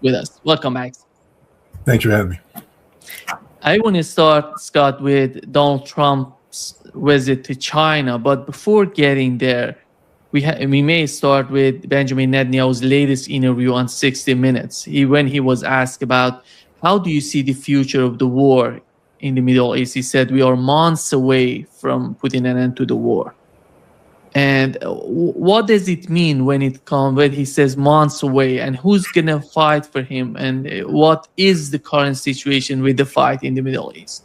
with us. Welcome back. Thanks for having me. I want to start, Scott, with Donald Trump's visit to China. But before getting there, we may start with Benjamin Netanyahu's latest interview on 60 Minutes. When he was asked about how do you see the future of the war in the Middle East, he said, we are months away from putting an end to the war. And what does it mean when he says months away, and who's going to fight for him, and what is the current situation with the fight in the Middle East?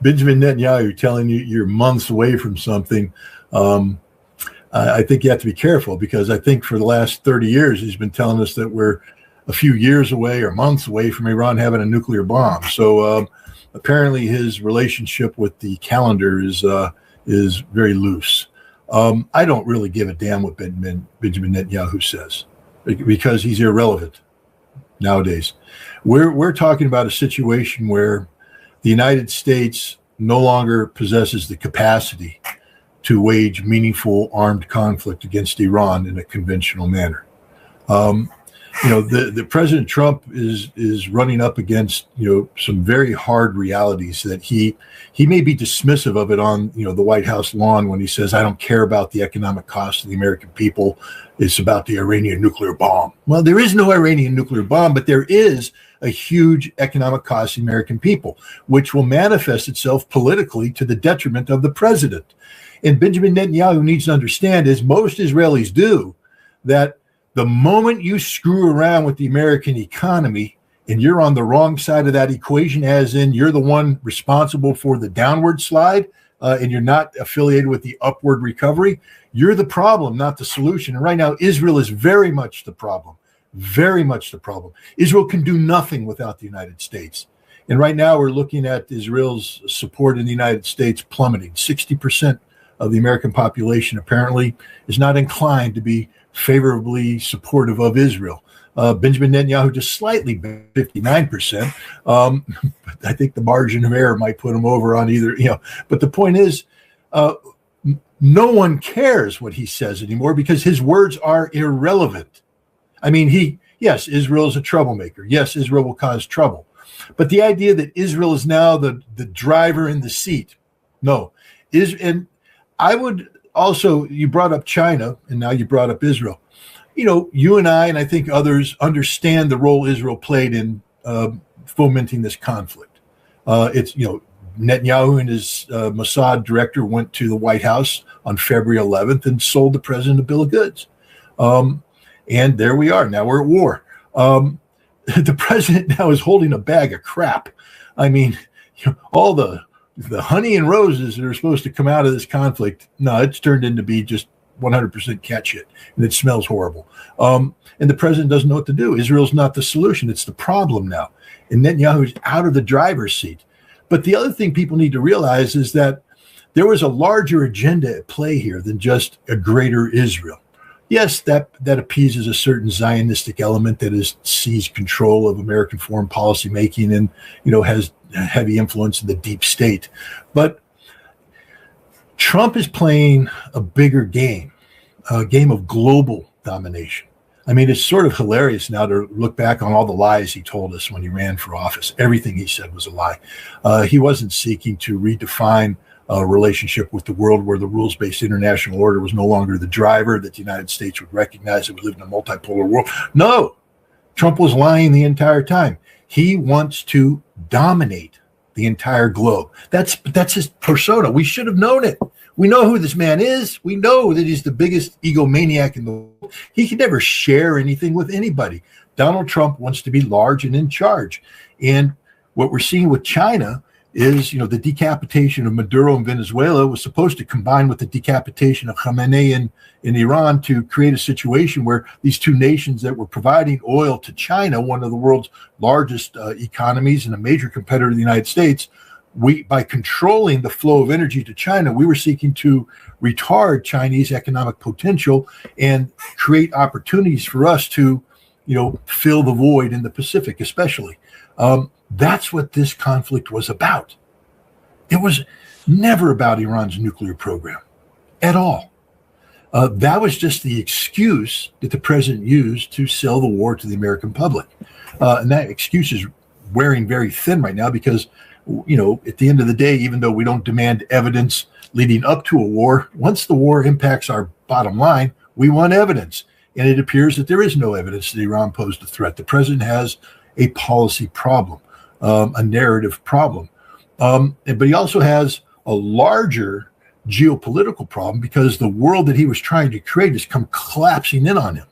Benjamin Netanyahu telling you you're months away from something. I think you have to be careful, because I think for the last 30 years, he's been telling us that we're a few years away or months away from Iran having a nuclear bomb. So apparently his relationship with the calendar is very loose. I don't really give a damn what Benjamin Netanyahu says, because he's irrelevant nowadays. We're talking about a situation where the United States no longer possesses the capacity to wage meaningful armed conflict against Iran in a conventional manner. The President Trump is running up against some very hard realities that he may be dismissive of it on the White House lawn when he says, I don't care about the economic cost of the American people. It's about the Iranian nuclear bomb. Well, there is no Iranian nuclear bomb, but there is a huge economic cost to the American people, which will manifest itself politically to the detriment of the president. And Benjamin Netanyahu needs to understand, as most Israelis do, that the moment you screw around with the American economy and you're on the wrong side of that equation, as in you're the one responsible for the downward slide and you're not affiliated with the upward recovery, you're the problem, not the solution. And right now, Israel is very much the problem, very much the problem. Israel can do nothing without the United States. And right now, we're looking at Israel's support in the United States plummeting. 60% of the American population apparently is not inclined to be favorably supportive of Israel. Benjamin Netanyahu just slightly, 59%. But I think the margin of error might put him over on either, But the point is, no one cares what he says anymore, because his words are irrelevant. I mean, yes, Israel is a troublemaker. Yes, Israel will cause trouble. But the idea that Israel is now the driver in the seat, no. And I would also, you brought up China, and now you brought up Israel. You and I think others understand the role Israel played in fomenting this conflict. Netanyahu and his Mossad director went to the White House on February 11th and sold the president a bill of goods. And there we are. Now we're at war. The president now is holding a bag of crap. I mean, all the honey and roses that are supposed to come out of this conflict, no, it's turned into be just 100% cat shit, and it smells horrible. And the president doesn't know what to do. Israel's not the solution. It's the problem now. And Netanyahu is out of the driver's seat. But the other thing people need to realize is that there was a larger agenda at play here than just a greater Israel. Yes, that appeases a certain Zionistic element that has seized control of American foreign policy making and, has heavy influence in the deep state. But Trump is playing a bigger game, a game of global domination. I mean, it's sort of hilarious now to look back on all the lies he told us when he ran for office. Everything he said was a lie. He wasn't seeking to redefine a relationship with the world where the rules-based international order was no longer the driver, that the United States would recognize that we live in a multipolar world. No, Trump was lying the entire time. He wants to dominate the entire globe. That's his persona. We should have known it. We know who this man is. We know that he's the biggest egomaniac in the world. He can never share anything with anybody. Donald Trump wants to be large and in charge. And what we're seeing with China is, the decapitation of Maduro in Venezuela was supposed to combine with the decapitation of Khamenei in Iran to create a situation where these two nations that were providing oil to China, one of the world's largest economies and a major competitor to the United States, by controlling the flow of energy to China, we were seeking to retard Chinese economic potential and create opportunities for us to, fill the void in the Pacific, especially. That's what this conflict was about. It was never about Iran's nuclear program at all. That was just the excuse that the president used to sell the war to the American public. And that excuse is wearing very thin right now because, at the end of the day, even though we don't demand evidence leading up to a war, once the war impacts our bottom line, we want evidence. And it appears that there is no evidence that Iran posed a threat. The president has a policy problem, a narrative problem. But he also has a larger geopolitical problem because the world that he was trying to create has come collapsing in on him.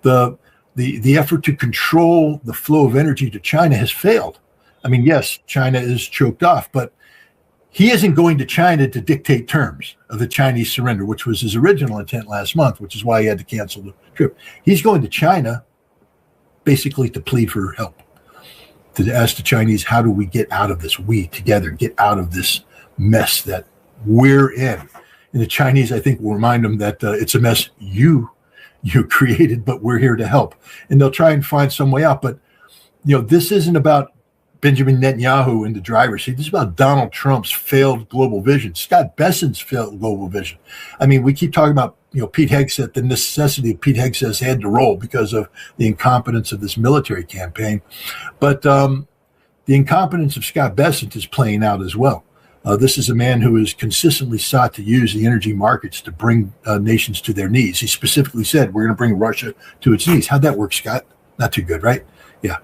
The effort to control the flow of energy to China has failed. I mean, yes, China is choked off, but he isn't going to China to dictate terms of the Chinese surrender, which was his original intent last month, which is why he had to cancel the trip. He's going to China basically to plead for help, to ask the Chinese, how do we get out of this? We together get out of this mess that we're in. And the Chinese, I think, will remind them that it's a mess you created, but we're here to help. And they'll try and find some way out. But, this isn't about Benjamin Netanyahu in the driver's seat. This is about Donald Trump's failed global vision, Scott Bessent's failed global vision. I mean, we keep talking about, Pete Hegseth, the necessity of Pete Hegseth's head to roll because of the incompetence of this military campaign. But the incompetence of Scott Bessent is playing out as well. This is a man who has consistently sought to use the energy markets to bring nations to their knees. He specifically said, we're going to bring Russia to its knees. How'd that work, Scott? Not too good, right? Yeah.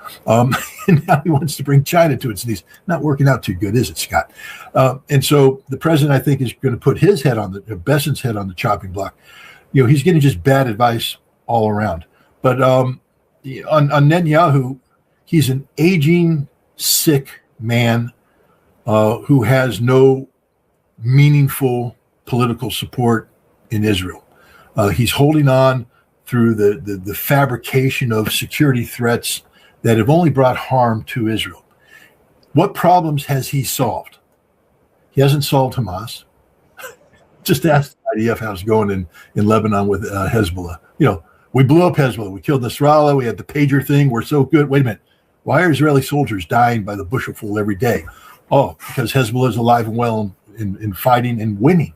And now he wants to bring China to its knees. Not working out too good, is it, Scott? And so the president, I think, is going to put his head on Bessent's head on the chopping block. He's getting just bad advice all around. But on Netanyahu, he's an aging, sick man who has no meaningful political support in Israel. He's holding on through the fabrication of security threats that have only brought harm to Israel. What problems has he solved? He hasn't solved Hamas. Just ask the IDF how it's going in Lebanon with Hezbollah. We blew up Hezbollah. We killed Nasrallah. We had the pager thing. We're so good. Wait a minute. Why are Israeli soldiers dying by the bushelful every day? Oh, because Hezbollah is alive and well in fighting and winning.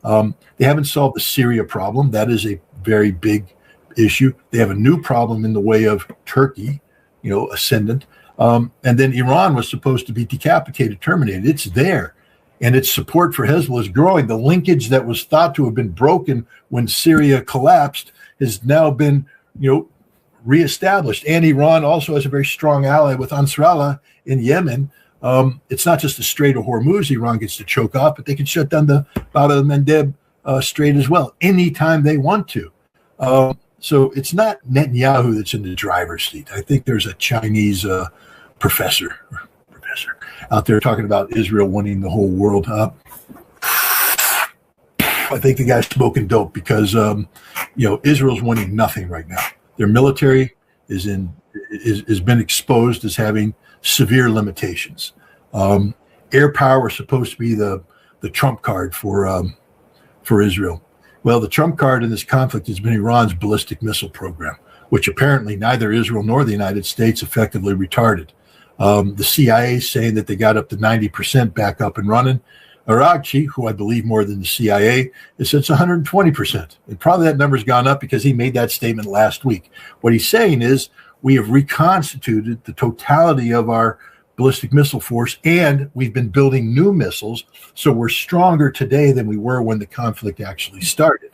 They haven't solved the Syria problem. That is a very big issue. They have a new problem in the way of Turkey, ascendant. And then Iran was supposed to be decapitated, terminated. It's there. And its support for Hezbollah is growing. The linkage that was thought to have been broken when Syria collapsed has now been, reestablished. And Iran also has a very strong ally with Ansarallah in Yemen. It's not just the Strait of Hormuz Iran gets to choke off, but they can shut down the Bab el-Mandeb Strait as well anytime they want to. So it's not Netanyahu that's in the driver's seat. I think there's a Chinese professor out there talking about Israel winning the whole world. I think the guy's smoking dope because Israel's winning nothing right now. Their military has been exposed as having severe limitations. Air power was supposed to be the trump card for Israel. Well, the trump card in this conflict has been Iran's ballistic missile program, which apparently neither Israel nor the United States effectively retarded. The CIA is saying that they got up to 90% back up and running. Aragchi, who I believe more than the CIA, is it's 120%. And probably that number's gone up because he made that statement last week. What he's saying is we have reconstituted the totality of our ballistic missile force, and we've been building new missiles, so we're stronger today than we were when the conflict actually started.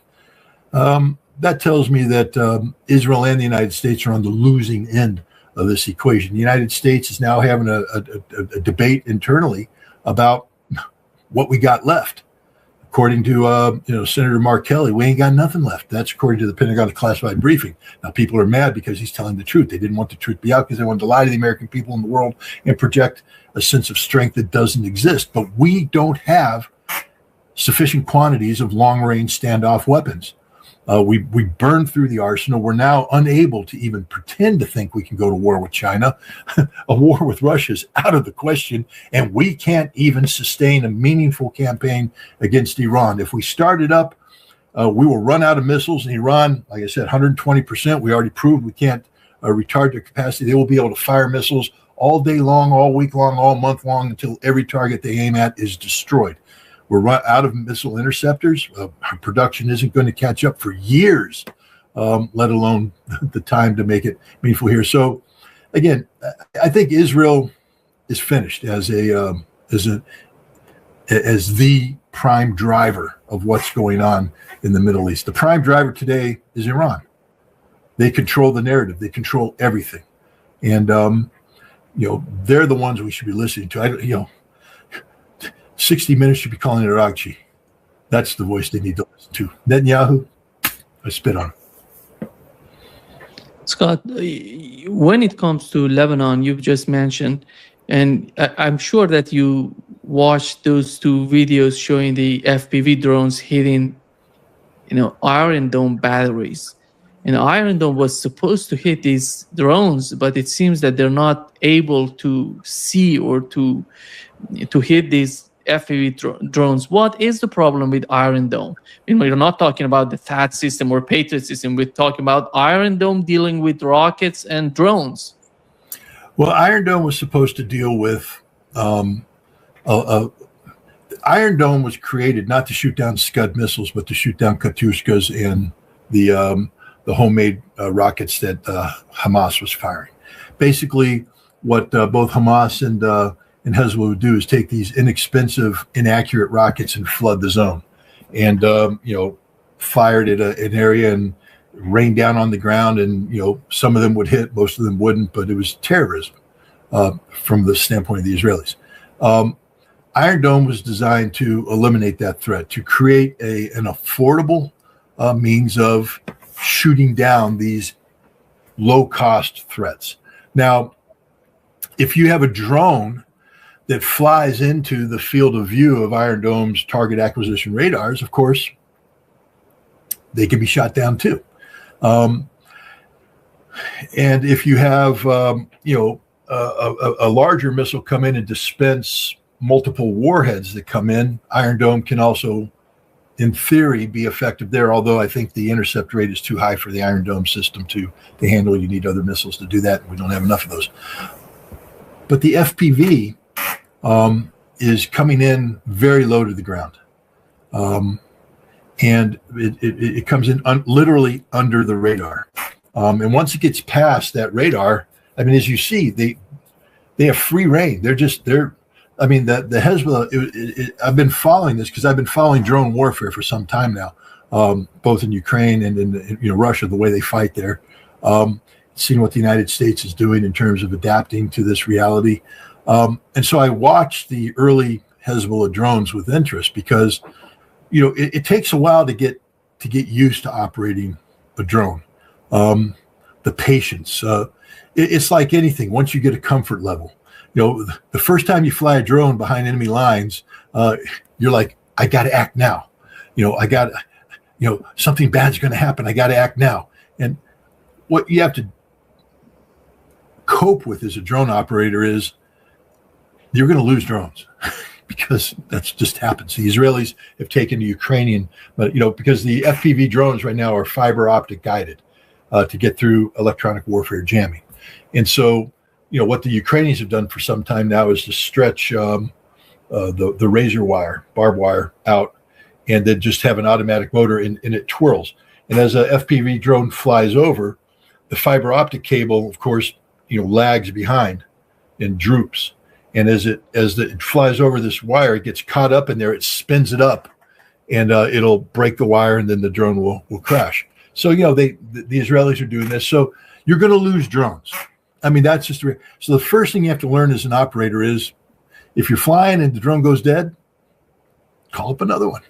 That tells me that Israel and the United States are on the losing end of this equation. The United States is now having a debate internally about what we got left. According to Senator Mark Kelly, we ain't got nothing left. That's according to the Pentagon classified briefing. Now, people are mad because he's telling the truth. They didn't want the truth to be out because they wanted to lie to the American people in the world and project a sense of strength that doesn't exist. But we don't have sufficient quantities of long-range standoff weapons. We burned through the arsenal. We're now unable to even pretend to think we can go to war with China. A war with Russia is out of the question, and we can't even sustain a meaningful campaign against Iran. If we start it up, we will run out of missiles. In Iran, like I said, 120%. We already proved we can't retard their capacity. They will be able to fire missiles all day long, all week long, all month long until every target they aim at is destroyed. we're out of missile interceptors. Our production isn't going to catch up for years, let alone the time to make it meaningful here. So, again, I think Israel is finished as the prime driver of what's going on in the Middle East. The prime driver today is Iran. They control the narrative. They control everything, and they're the ones we should be listening to. 60 Minutes should be calling it Aragchi. That's the voice they need to listen to. Netanyahu, I spit on him. Scott, when it comes to Lebanon, you've just mentioned, and I'm sure that you watched those two videos showing the FPV drones hitting, Iron Dome batteries. And Iron Dome was supposed to hit these drones, but it seems that they're not able to see or to hit these FPV drones. What is the problem with Iron Dome? We're not talking about the THAAD system or Patriot system. We're talking about Iron Dome dealing with rockets and drones. Well, Iron Dome was supposed to deal with Iron Dome was created not to shoot down Scud missiles, but to shoot down Katyushkas and the homemade rockets that Hamas was firing. Basically, what both Hamas and Hezbollah would do is take these inexpensive, inaccurate rockets and flood the zone, and fired at an area and rained down on the ground, and some of them would hit, most of them wouldn't, but it was terrorism from the standpoint of the Israelis. Iron Dome was designed to eliminate that threat, to create an affordable means of shooting down these low-cost threats. Now, if you have a drone that flies into the field of view of Iron Dome's target acquisition radars, of course, they can be shot down too. And if you have, a larger missile come in and dispense multiple warheads that come in, Iron Dome can also, in theory, be effective there. Although I think the intercept rate is too high for the Iron Dome system to handle. You need other missiles to do that. We don't have enough of those. But the FPV is coming in very low to the ground. And it comes in literally under the radar. And once it gets past that radar, as you see, they have free reign. The Hezbollah, I've been following this because I've been following drone warfare for some time now, both in Ukraine and in Russia, the way they fight there. Seeing what the United States is doing in terms of adapting to this reality. And so I watched the early Hezbollah drones with interest because, it takes a while to get used to operating a drone. The patience, it's like anything. Once you get a comfort level, the first time you fly a drone behind enemy lines, you're like, I got to act now. Something bad's going to happen. I got to act now. And what you have to cope with as a drone operator is you're going to lose drones because that's just happens. The Israelis have taken the Ukrainian, but because the FPV drones right now are fiber optic guided to get through electronic warfare jamming. And so, what the Ukrainians have done for some time now is to stretch the razor wire, barbed wire out, and then just have an automatic motor and it twirls. And as a FPV drone flies over, the fiber optic cable, of course, lags behind and droops. And as it flies over this wire, it gets caught up in there, it spins it up, and it'll break the wire, and then the drone will crash. So, the Israelis are doing this. So you're going to lose drones. That's just so the first thing you have to learn as an operator is if you're flying and the drone goes dead, call up another one.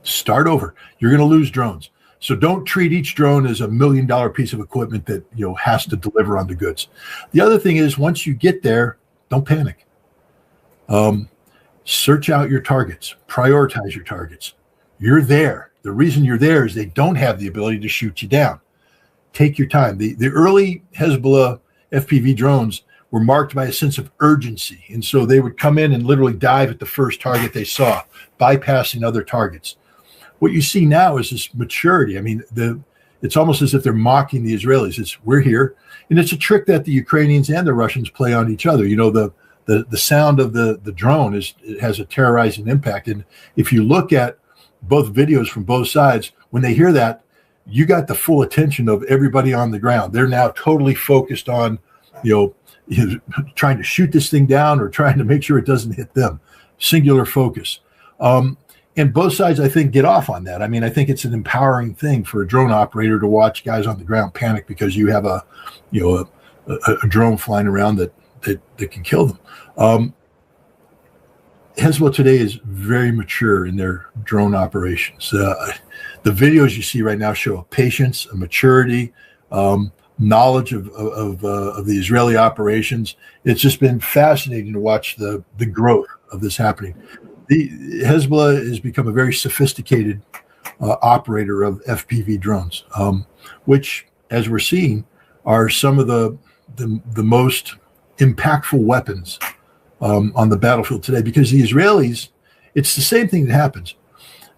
Start over. You're going to lose drones. So don't treat each drone as $1 million piece of equipment that has to deliver on the goods. The other thing is once you get there, don't panic. Search out your targets, prioritize your targets. You're there. The reason you're there is they don't have the ability to shoot you down. Take your time. The early Hezbollah FPV drones were marked by a sense of urgency. And so they would come in and literally dive at the first target they saw, bypassing other targets. What you see now is this maturity. It's almost as if they're mocking the Israelis. We're here. And it's a trick that the Ukrainians and the Russians play on each other. The the sound of the drone it has a terrorizing impact. And if you look at both videos from both sides, when they hear that, you got the full attention of everybody on the ground. They're now totally focused on, trying to shoot this thing down or trying to make sure it doesn't hit them. Singular focus. And both sides, I think, get off on that. I mean, I think it's an empowering thing for a drone operator to watch guys on the ground panic because you have a drone flying around that can kill them. Hezbollah today is very mature in their drone operations. The videos you see right now show a patience, a maturity, knowledge of the Israeli operations. It's just been fascinating to watch the growth of this happening. The Hezbollah has become a very sophisticated operator of FPV drones, which, as we're seeing, are some of the most impactful weapons on the battlefield today. Because the Israelis, it's the same thing that happens.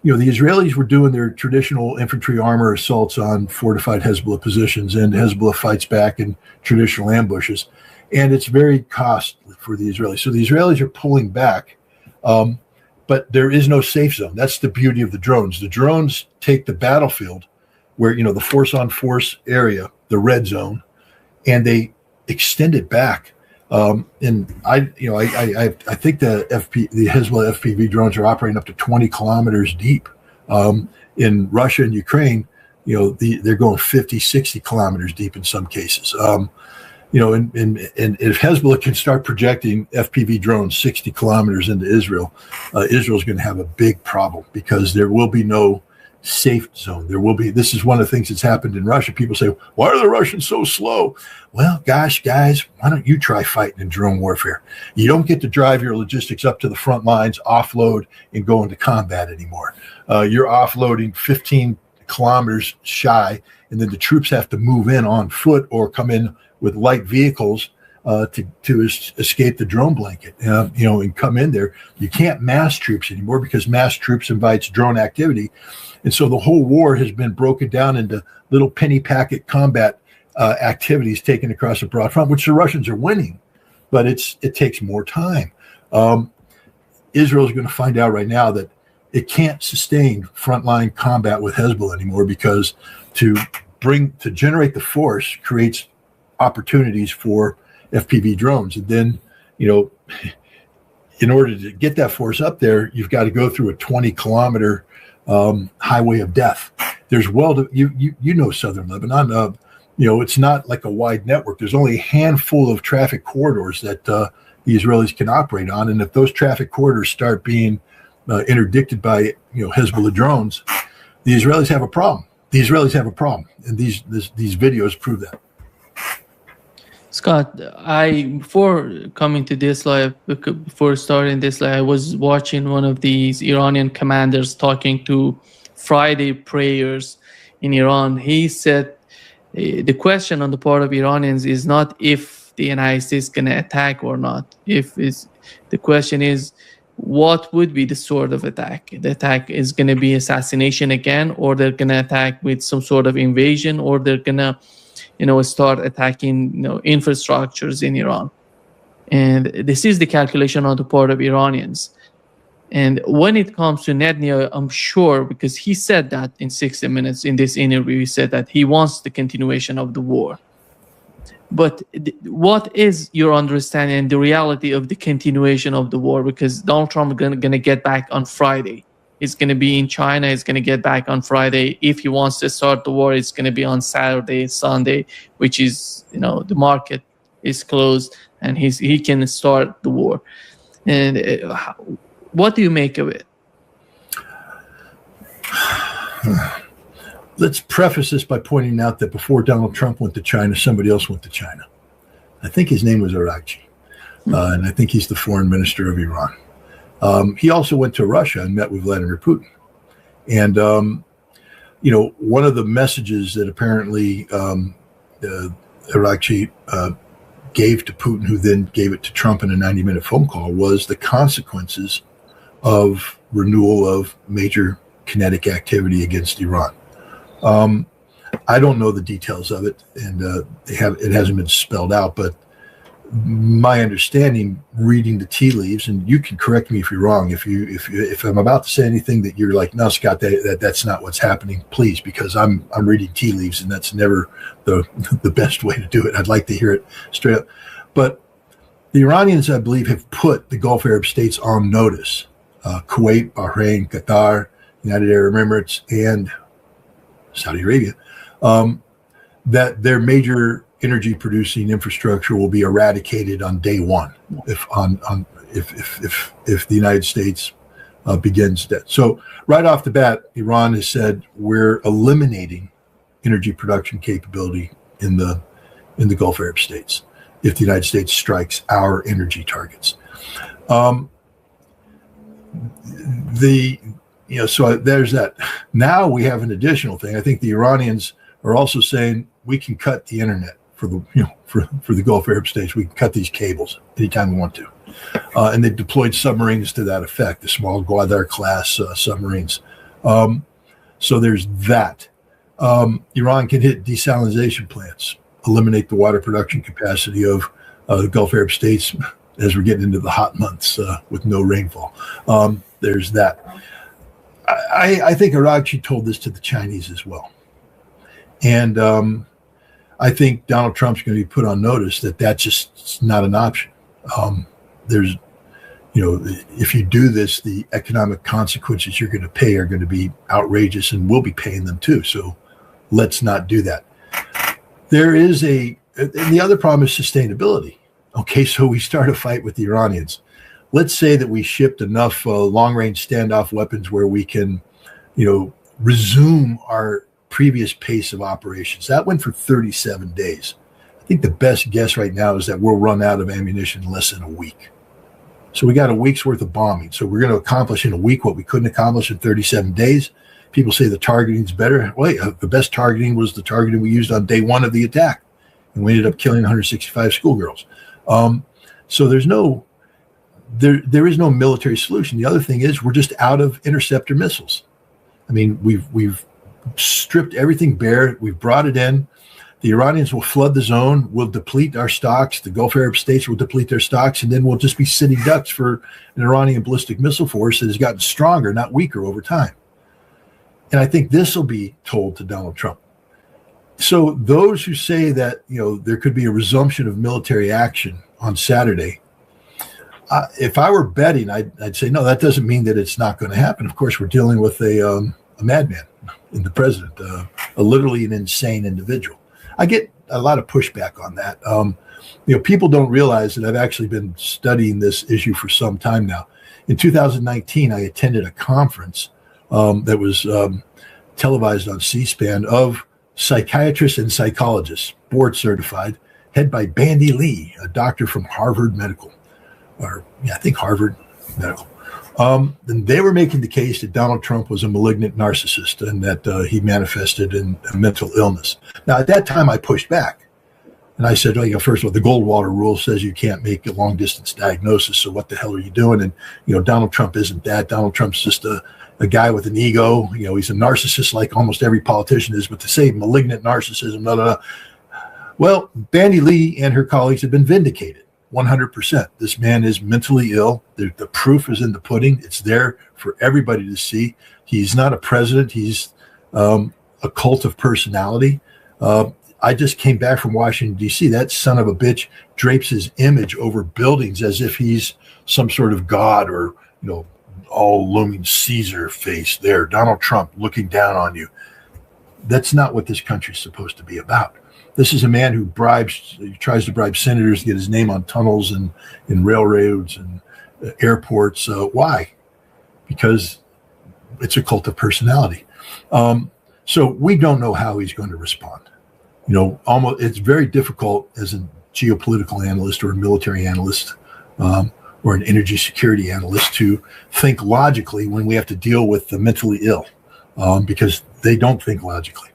The Israelis were doing their traditional infantry armor assaults on fortified Hezbollah positions, and Hezbollah fights back in traditional ambushes, and it's very costly for the Israelis. So the Israelis are pulling back. But there is no safe zone. That's the beauty of the drones. The drones take the battlefield where, the force on force area, the red zone, and they extend it back. And I think the Hezbollah FPV drones are operating up to 20 kilometers deep. In Russia and Ukraine, they're going 50, 60 kilometers deep in some cases. And if Hezbollah can start projecting FPV drones 60 kilometers into Israel, Israel's going to have a big problem because there will be no safe zone. This is one of the things that's happened in Russia. People say, why are the Russians so slow? Well, gosh, guys, why don't you try fighting in drone warfare? You don't get to drive your logistics up to the front lines, offload, and go into combat anymore. You're offloading 15 kilometers shy, and then the troops have to move in on foot or come in with light vehicles to escape the drone blanket, and come in there. You can't mass troops anymore because mass troops invites drone activity. And so the whole war has been broken down into little penny packet combat activities taken across a broad front, which the Russians are winning, but it takes more time. Israel is going to find out right now that it can't sustain frontline combat with Hezbollah anymore because to generate the force creates opportunities for FPV drones. And then, in order to get that force up there, you've got to go through a 20-kilometer highway of death. There's southern Lebanon. It's not like a wide network. There's only a handful of traffic corridors that the Israelis can operate on. And if those traffic corridors start being interdicted by Hezbollah drones, the Israelis have a problem. And these videos prove that. Scott, before coming to this live, before starting this live, I was watching one of these Iranian commanders talking to Friday prayers in Iran. He said the question on the part of Iranians is not if the United States is going to attack or not. The question is, what would be the sort of attack? The attack is going to be assassination again, or they're going to attack with some sort of invasion, or they're going to start attacking infrastructures in Iran. And this is the calculation on the part of Iranians. And when it comes to Netanyahu, I'm sure, because he said that in 60 Minutes in this interview, he said that he wants the continuation of the war. But what is your understanding and the reality of the continuation of the war? Because Donald Trump is going to get back on Friday. He's going to be in China. He's going to get back on Friday. If he wants to start the war, it's going to be on Saturday, Sunday, which is, the market is closed and he can start the war. And what do you make of it? Let's preface this by pointing out that before Donald Trump went to China, somebody else went to China. I think his name was Arakchi, and I think he's the foreign minister of Iran. He also went to Russia and met with Vladimir Putin. And, one of the messages that apparently Arakchi gave to Putin, who then gave it to Trump in a 90-minute phone call, was the consequences of renewal of major kinetic activity against Iran. I don't know the details of it, and it hasn't been spelled out, but my understanding, reading the tea leaves, and you can correct me if you're wrong. If I'm about to say anything that you're like, no, Scott, that's not what's happening, please, because I'm reading tea leaves, and that's never the best way to do it. I'd like to hear it straight up. But the Iranians, I believe, have put the Gulf Arab states on notice: Kuwait, Bahrain, Qatar, United Arab Emirates, and Saudi Arabia, that their major energy producing infrastructure will be eradicated on day one if the United States begins that. So right off the bat, Iran has said we're eliminating energy production capability in the Gulf Arab states if the United States strikes our energy targets. So there's that. Now we have an additional thing. I think the Iranians are also saying we can cut the internet for the Gulf Arab states. We can cut these cables anytime we want to. And they've deployed submarines to that effect, the small Gwadar class submarines. So there's that. Iran can hit desalination plants, eliminate the water production capacity of the Gulf Arab states as we're getting into the hot months with no rainfall. There's that. I think Aragchi told this to the Chinese as well. And I think Donald Trump's going to be put on notice that that's just not an option. There's, if you do this, the economic consequences you're going to pay are going to be outrageous, and we'll be paying them too. So let's not do that. There is and the other problem is sustainability. Okay, so we start a fight with the Iranians. Let's say that we shipped enough long-range standoff weapons where we can, resume our previous pace of operations. That went for 37 days. I think the best guess right now is that we'll run out of ammunition in less than a week. So we got a week's worth of bombing. So we're going to accomplish in a week what we couldn't accomplish in 37 days. People say the targeting's better. Wait, the best targeting was the targeting we used on day one of the attack. And we ended up killing 165 schoolgirls. So there is no military solution. The other thing is we're just out of interceptor missiles. I mean, we've stripped everything bare. We've brought it in. The Iranians will flood the zone. We'll deplete our stocks. The Gulf Arab states will deplete their stocks. And then we'll just be sitting ducks for an Iranian ballistic missile force that has gotten stronger, not weaker over time. And I think this will be told to Donald Trump. So those who say that, there could be a resumption of military action on Saturday, if I were betting, I'd say, no, that doesn't mean that it's not going to happen. Of course, we're dealing with a madman in the president, literally an insane individual. I get a lot of pushback on that. People don't realize that I've actually been studying this issue for some time now. In 2019, I attended a conference that was televised on C-SPAN of psychiatrists and psychologists, board certified, head by Bandy Lee, a doctor from Harvard Medical, I think Harvard Medical. And they were making the case that Donald Trump was a malignant narcissist and that he manifested in a mental illness. Now, at that time, I pushed back. And I said, first of all, the Goldwater rule says you can't make a long-distance diagnosis, so what the hell are you doing? And, Donald Trump isn't that. Donald Trump's just a guy with an ego. He's a narcissist like almost every politician is, but to say malignant narcissism, Well, Bandy Lee and her colleagues have been vindicated. 100%. This man is mentally ill. The proof is in the pudding. It's there for everybody to see. He's not a president. He's a cult of personality. I just came back from Washington, D.C. That son of a bitch drapes his image over buildings as if he's some sort of god or, all looming Caesar face there. Donald Trump looking down on you. That's not what this country's supposed to be about. This is a man who tries to bribe senators to get his name on tunnels and railroads and airports. Why? Because it's a cult of personality. So we don't know how he's going to respond. It's very difficult as a geopolitical analyst or a military analyst or an energy security analyst to think logically when we have to deal with the mentally ill because they don't think logically.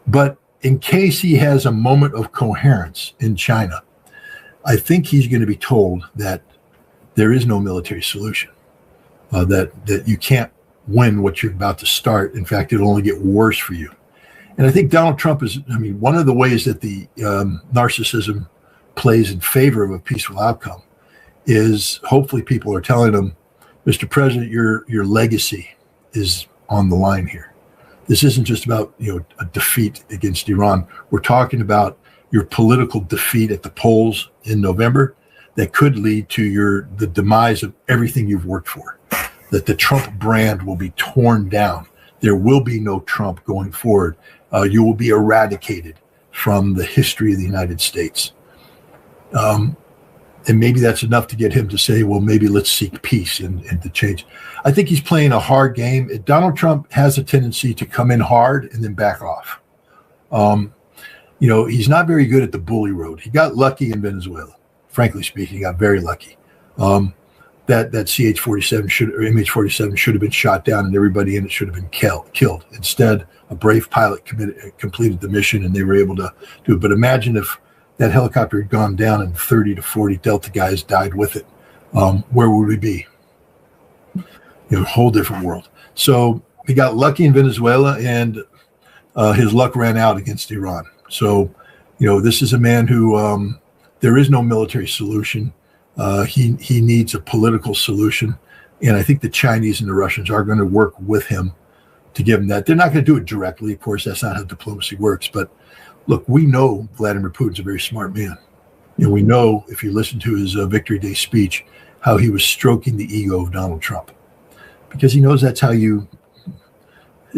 But in case he has a moment of coherence in China, I think he's going to be told that there is no military solution, that you can't win what you're about to start. In fact, it'll only get worse for you. And I think Donald Trump one of the ways that the narcissism plays in favor of a peaceful outcome is hopefully people are telling him, Mr. President, your legacy is on the line here. This isn't just about a defeat against Iran. We're talking about your political defeat at the polls in November that could lead to the demise of everything you've worked for. That the Trump brand will be torn down. There will be no Trump going forward. You will be eradicated from the history of the United States. And maybe that's enough to get him to say, well, maybe let's seek peace and to change. I think he's playing a hard game. Donald Trump has a tendency to come in hard and then back off. He's not very good at the bully road. He got lucky in Venezuela. Frankly speaking, he got very lucky. That MH47 should have been shot down and everybody in it should have been killed. Instead, a brave pilot completed the mission and they were able to do it. But imagine if that helicopter had gone down and 30 to 40 Delta guys died with it. Where would we be? A whole different world. So he got lucky in Venezuela and his luck ran out against Iran. So, this is a man who there is no military solution. He needs a political solution. And I think the Chinese and the Russians are going to work with him to give him that. They're not going to do it directly. Of course, that's not how diplomacy works. But look, we know Vladimir Putin's a very smart man. We know, if you listen to his Victory Day speech, how he was stroking the ego of Donald Trump. Because he knows that's how it's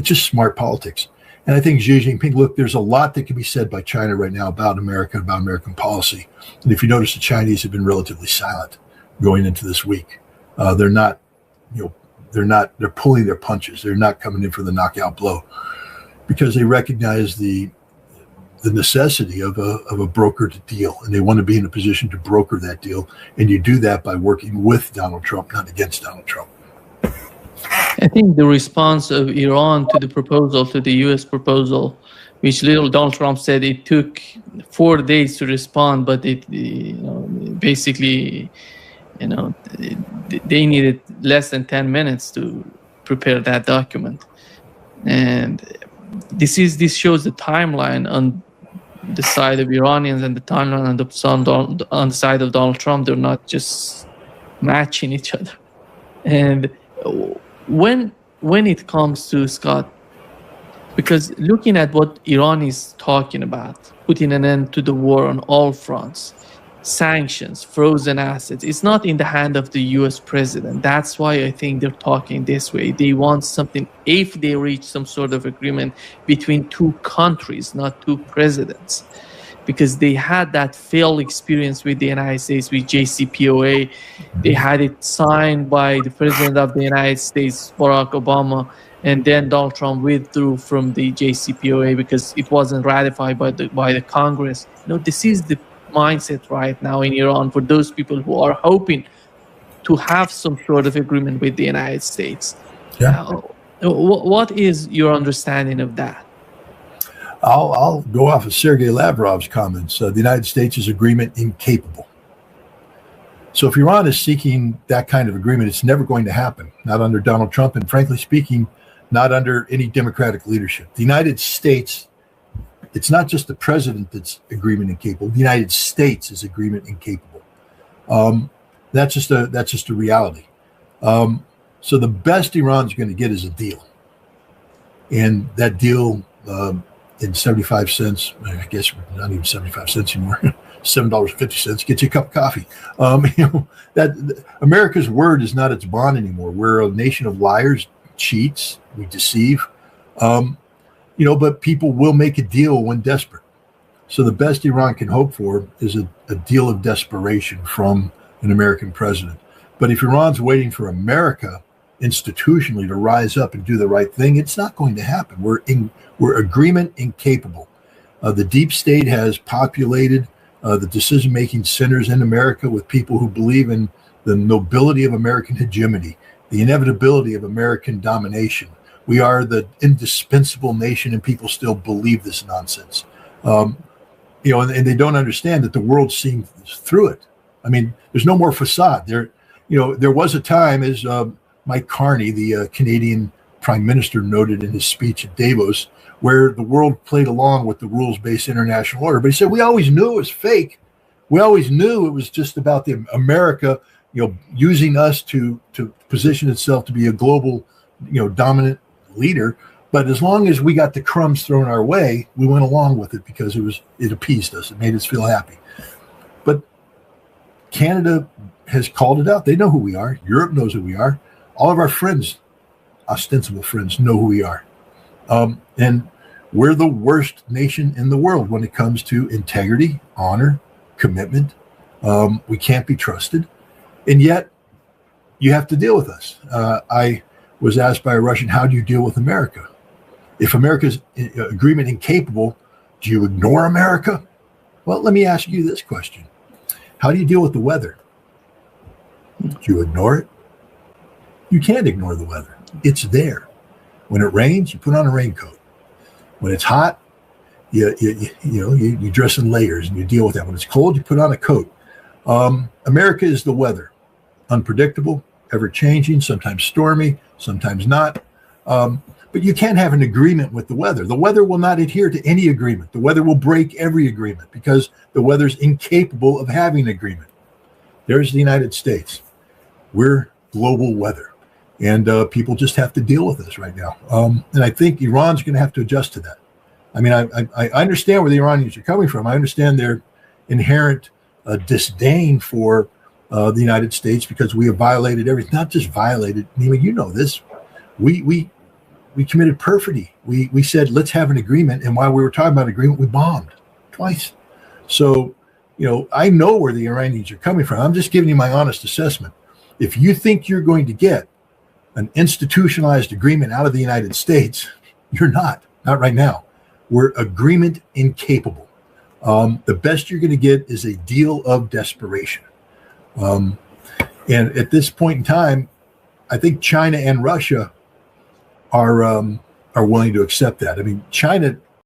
just smart politics. And I think Xi Jinping, look, there's a lot that can be said by China right now about America, about American policy. And if you notice, the Chinese have been relatively silent going into this week. They're pulling their punches. They're not coming in for the knockout blow because they recognize the necessity of a brokered deal. And they want to be in a position to broker that deal. And you do that by working with Donald Trump, not against Donald Trump. I think the response of Iran to the proposal, to the U.S. proposal, which Donald Trump said it took 4 days to respond, but basically, they needed less than 10 minutes to prepare that document. And this shows the timeline on the side of Iranians and the timeline on the side of Donald Trump. They're not just matching each other. And when it comes to Scott, because looking at what Iran is talking about, putting an end to the war on all fronts, sanctions, frozen assets, it's not in the hand of the US president. That's why I think they're talking this way. They want something, if they reach some sort of agreement between two countries, not two presidents, because they had that failed experience with the United States, with JCPOA. They had it signed by the President of the United States, Barack Obama, and then Donald Trump withdrew from the JCPOA because it wasn't ratified by the Congress. This is the mindset right now in Iran for those people who are hoping to have some sort of agreement with the United States. Yeah. What is your understanding of that? I'll go off of Sergei Lavrov's comments. The United States is agreement incapable. So if Iran is seeking that kind of agreement, it's never going to happen. Not under Donald Trump, and frankly speaking, not under any democratic leadership. The United States, it's not just the president that's agreement incapable. The United States is agreement incapable. That's just a reality. So the best Iran's going to get is a deal, and that deal. In 75 cents, I guess not even 75 cents anymore, $7.50 gets you a cup of coffee. That America's word is not its bond anymore. We're a nation of liars, cheats, we deceive. But people will make a deal when desperate. So the best Iran can hope for is a deal of desperation from an American president. But if Iran's waiting for America institutionally to rise up and do the right thing, it's not going to happen. We're agreement incapable. The deep state has populated the decision-making centers in America with people who believe in the nobility of American hegemony, the inevitability of American domination. We are the indispensable nation, and people still believe this nonsense. And they don't understand that the world's seeing through it. I mean, there's no more facade. There was a time, as Mike Carney, the Canadian Prime Minister, noted in his speech at Davos, where the world played along with the rules-based international order. But he said, we always knew it was fake. We always knew it was just about the America, using us to position itself to be a global, dominant leader. But as long as we got the crumbs thrown our way, we went along with it because it appeased us. It made us feel happy. But Canada has called it out. They know who we are. Europe knows who we are. All of our friends, ostensible friends, know who we are. And we're the worst nation in the world when it comes to integrity, honor, commitment. We can't be trusted. And yet, you have to deal with us. I was asked by a Russian, how do you deal with America? If America's agreement incapable, do you ignore America? Well, let me ask you this question. How do you deal with the weather? Do you ignore it? You can't ignore the weather. It's there. When it rains, you put on a raincoat. When it's hot, you dress in layers and you deal with that. When it's cold, you put on a coat. America is the weather. Unpredictable, ever-changing, sometimes stormy, sometimes not. But you can't have an agreement with the weather. The weather will not adhere to any agreement. The weather will break every agreement because the weather's incapable of having an agreement. There's the United States. We're global weather. And people just have to deal with this right now. And I think Iran's going to have to adjust to that. I mean, I understand where the Iranians are coming from. I understand their inherent disdain for the United States because we have violated everything. Not just violated. Nima, you know this. We committed perfidy. We said, let's have an agreement. And while we were talking about agreement, we bombed twice. So, I know where the Iranians are coming from. I'm just giving you my honest assessment. If you think you're going to get an institutionalized agreement out of the United States, you're not right now. We're agreement incapable. The best you're going to get is a deal of desperation. And at this point in time, I think China and Russia are willing to accept that. I mean, China